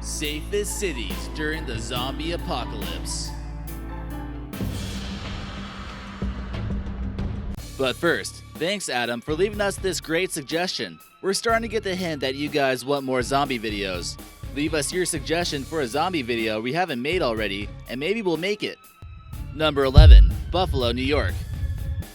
Safest cities during the zombie apocalypse. But first, thanks Adam for leaving us this great suggestion. We're starting to get the hint that you guys want more zombie videos. Leave us your suggestion for a zombie video we haven't made already, and maybe we'll make it. Number 11. Buffalo, New York.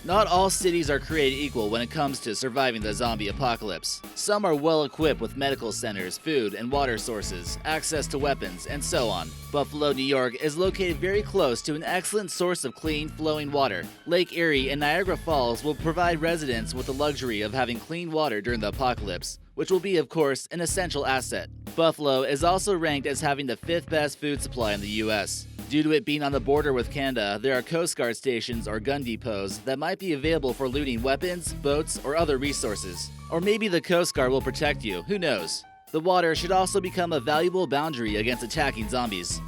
Not all cities are created equal when it comes to surviving the zombie apocalypse. Some are well equipped with medical centers, food and water sources, access to weapons, and so on. Buffalo, New York is located very close to an excellent source of clean, flowing water. Lake Erie and Niagara Falls will provide residents with the luxury of having clean water during the apocalypse, which will be, of course, an essential asset. Buffalo is also ranked as having the 5th best food supply in the U.S. Due to it being on the border with Canada, there are Coast Guard stations or gun depots that might be available for looting weapons, boats, or other resources. Or maybe the Coast Guard will protect you, who knows? The water should also become a valuable boundary against attacking zombies.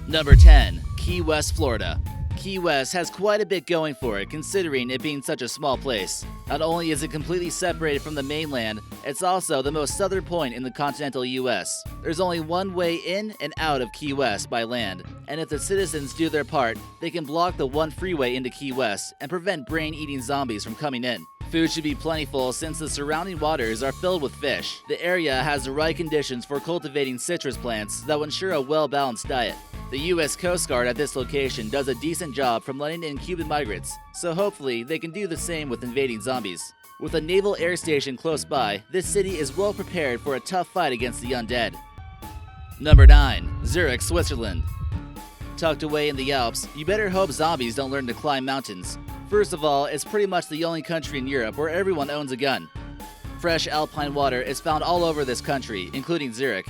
Number 10. Key West, Florida. Key West has quite a bit going for it considering it being such a small place. Not only is it completely separated from the mainland, it's also the most southern point in the continental US. There's only one way in and out of Key West by land, and if the citizens do their part, they can block the one freeway into Key West and prevent brain-eating zombies from coming in. Food should be plentiful since the surrounding waters are filled with fish. The area has the right conditions for cultivating citrus plants that will ensure a well-balanced diet. The U.S. Coast Guard at this location does a decent job from letting in Cuban migrants, so hopefully they can do the same with invading zombies. With a naval air station close by, this city is well prepared for a tough fight against the undead. Number 9. Zurich, Switzerland. Tucked away in the Alps, you better hope zombies don't learn to climb mountains. First of all, it's pretty much the only country in Europe where everyone owns a gun. Fresh alpine water is found all over this country, including Zurich.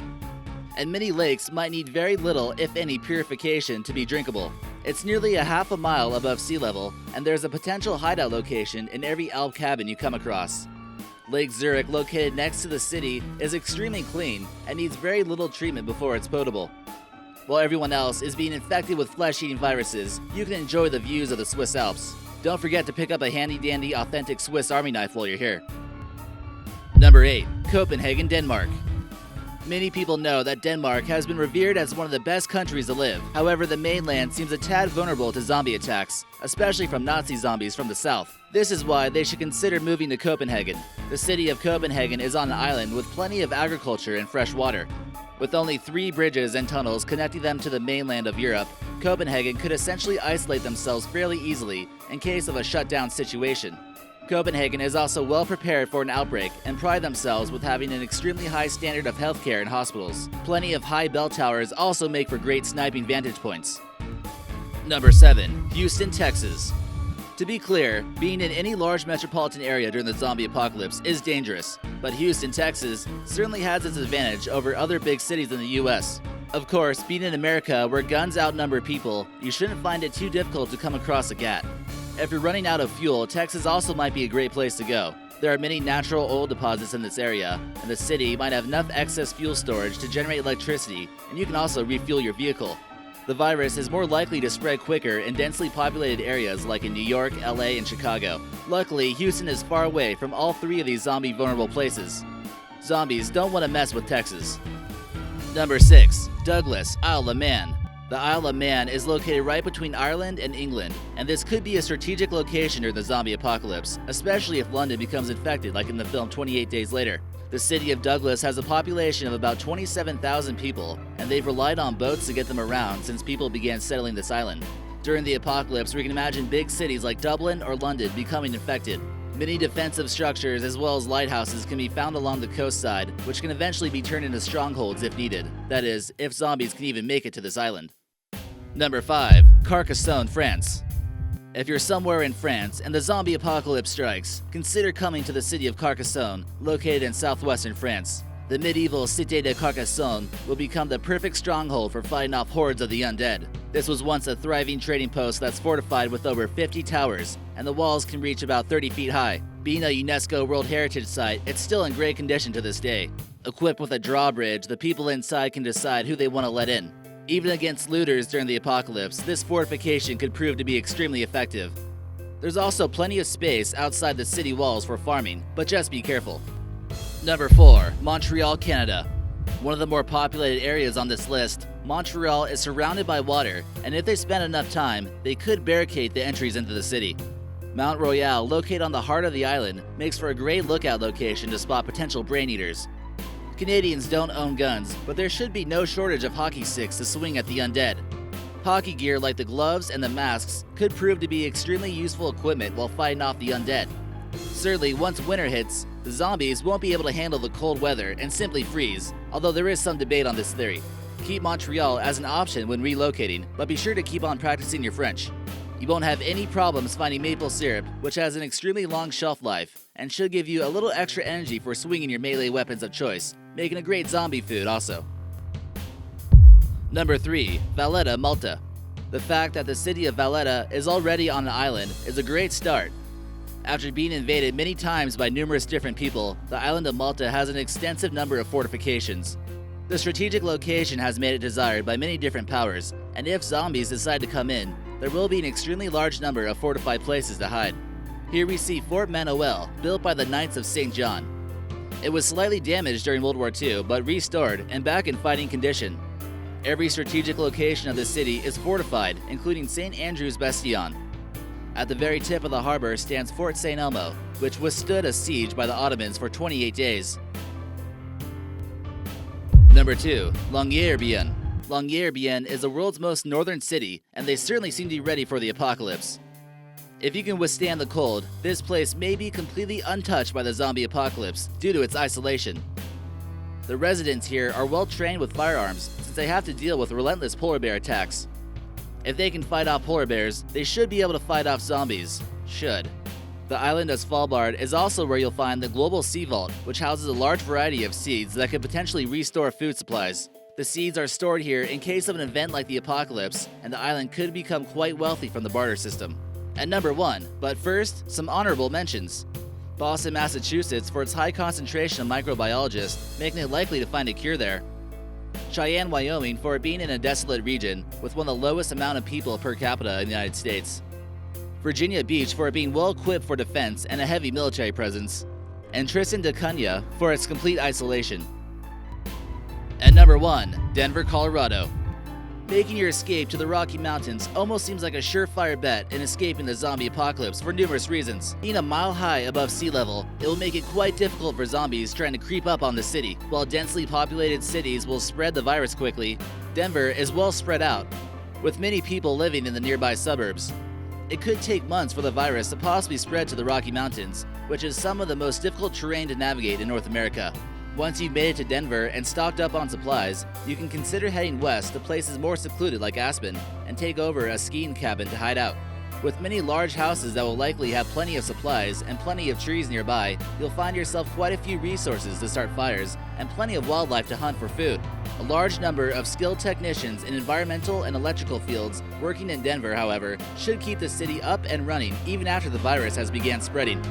And many lakes might need very little, if any, purification to be drinkable. It's nearly a half a mile above sea level, and there's a potential hideout location in every Alp cabin you come across. Lake Zurich, located next to the city, is extremely clean and needs very little treatment before it's potable. While everyone else is being infected with flesh-eating viruses, you can enjoy the views of the Swiss Alps. Don't forget to pick up a handy-dandy authentic Swiss Army knife while you're here. Number 8. Copenhagen, Denmark. Many people know that Denmark has been revered as one of the best countries to live. However, the mainland seems a tad vulnerable to zombie attacks, especially from Nazi zombies from the south. This is why they should consider moving to Copenhagen. The city of Copenhagen is on an island with plenty of agriculture and fresh water. With only 3 bridges and tunnels connecting them to the mainland of Europe, Copenhagen could essentially isolate themselves fairly easily in case of a shutdown situation. Copenhagen is also well prepared for an outbreak and pride themselves with having an extremely high standard of healthcare and hospitals. Plenty of high bell towers also make for great sniping vantage points. Number 7. Houston, Texas. To be clear, being in any large metropolitan area during the zombie apocalypse is dangerous, but Houston, Texas certainly has its advantage over other big cities in the US. Of course, being in America where guns outnumber people, you shouldn't find it too difficult to come across a gat. If you're running out of fuel, Texas also might be a great place to go. There are many natural oil deposits in this area, and the city might have enough excess fuel storage to generate electricity, and you can also refuel your vehicle. The virus is more likely to spread quicker in densely populated areas like in New York, LA, and Chicago. Luckily, Houston is far away from all 3 of these zombie-vulnerable places. Zombies don't want to mess with Texas. Number 6. Douglas, Isle of Man. The Isle of Man is located right between Ireland and England, and this could be a strategic location during the zombie apocalypse, especially if London becomes infected like in the film 28 Days Later. The city of Douglas has a population of about 27,000 people, and they've relied on boats to get them around since people began settling this island. During the apocalypse, we can imagine big cities like Dublin or London becoming infected. Many defensive structures as well as lighthouses can be found along the coast side, which can eventually be turned into strongholds if needed. That is, if zombies can even make it to this island. Number 5. Carcassonne, France. If you're somewhere in France and the zombie apocalypse strikes, consider coming to the city of Carcassonne, located in southwestern France. The medieval Cite de Carcassonne will become the perfect stronghold for fighting off hordes of the undead. This was once a thriving trading post that's fortified with over 50 towers, and the walls can reach about 30 feet high. Being a UNESCO World Heritage Site, it's still in great condition to this day. Equipped with a drawbridge, the people inside can decide who they want to let in. Even against looters during the apocalypse, this fortification could prove to be extremely effective. There's also plenty of space outside the city walls for farming, but just be careful. Number 4. Montreal, Canada. One of the more populated areas on this list, Montreal is surrounded by water, and if they spend enough time, they could barricade the entries into the city. Mount Royal, located on the heart of the island, makes for a great lookout location to spot potential brain eaters. Canadians don't own guns, but there should be no shortage of hockey sticks to swing at the undead. Hockey gear like the gloves and the masks could prove to be extremely useful equipment while fighting off the undead. Certainly, once winter hits, the zombies won't be able to handle the cold weather and simply freeze, although there is some debate on this theory. Keep Montreal as an option when relocating, but be sure to keep on practicing your French. You won't have any problems finding maple syrup, which has an extremely long shelf life, and should give you a little extra energy for swinging your melee weapons of choice, making a great zombie food also. Number 3. Valletta, Malta. The fact that the city of Valletta is already on an island is a great start. After being invaded many times by numerous different people, the island of Malta has an extensive number of fortifications. The strategic location has made it desired by many different powers, and if zombies decide to come in, there will be an extremely large number of fortified places to hide. Here we see Fort Manuel, built by the Knights of St. John. It was slightly damaged during World War II, but restored and back in fighting condition. Every strategic location of the city is fortified, including St. Andrew's Bastion. At the very tip of the harbor stands Fort St Elmo, which withstood a siege by the Ottomans for 28 days. Number 2. Longyearbyen. Longyearbyen is the world's most northern city, and they certainly seem to be ready for the apocalypse. If you can withstand the cold, this place may be completely untouched by the zombie apocalypse due to its isolation. The residents here are well trained with firearms since they have to deal with relentless polar bear attacks. If they can fight off polar bears, they should be able to fight off zombies. Should. The island of Svalbard is also where you'll find the Global Sea Vault, which houses a large variety of seeds that could potentially restore food supplies. The seeds are stored here in case of an event like the apocalypse, and the island could become quite wealthy from the barter system. At number 1, but first, some honorable mentions. Boston, Massachusetts for its high concentration of microbiologists, making it likely to find a cure there. Cheyenne, Wyoming for it being in a desolate region with one of the lowest amount of people per capita in the United States. Virginia Beach for it being well equipped for defense and a heavy military presence. And Tristan da Cunha for its complete isolation. At number 1, Denver, Colorado. Making your escape to the Rocky Mountains almost seems like a surefire bet in escaping the zombie apocalypse for numerous reasons. Being a mile high above sea level, it will make it quite difficult for zombies trying to creep up on the city. While densely populated cities will spread the virus quickly, Denver is well spread out, with many people living in the nearby suburbs. It could take months for the virus to possibly spread to the Rocky Mountains, which is some of the most difficult terrain to navigate in North America. Once you've made it to Denver and stocked up on supplies, you can consider heading west to places more secluded like Aspen and take over a skiing cabin to hide out. With many large houses that will likely have plenty of supplies and plenty of trees nearby, you'll find yourself quite a few resources to start fires and plenty of wildlife to hunt for food. A large number of skilled technicians in environmental and electrical fields working in Denver, however, should keep the city up and running even after the virus has begun spreading.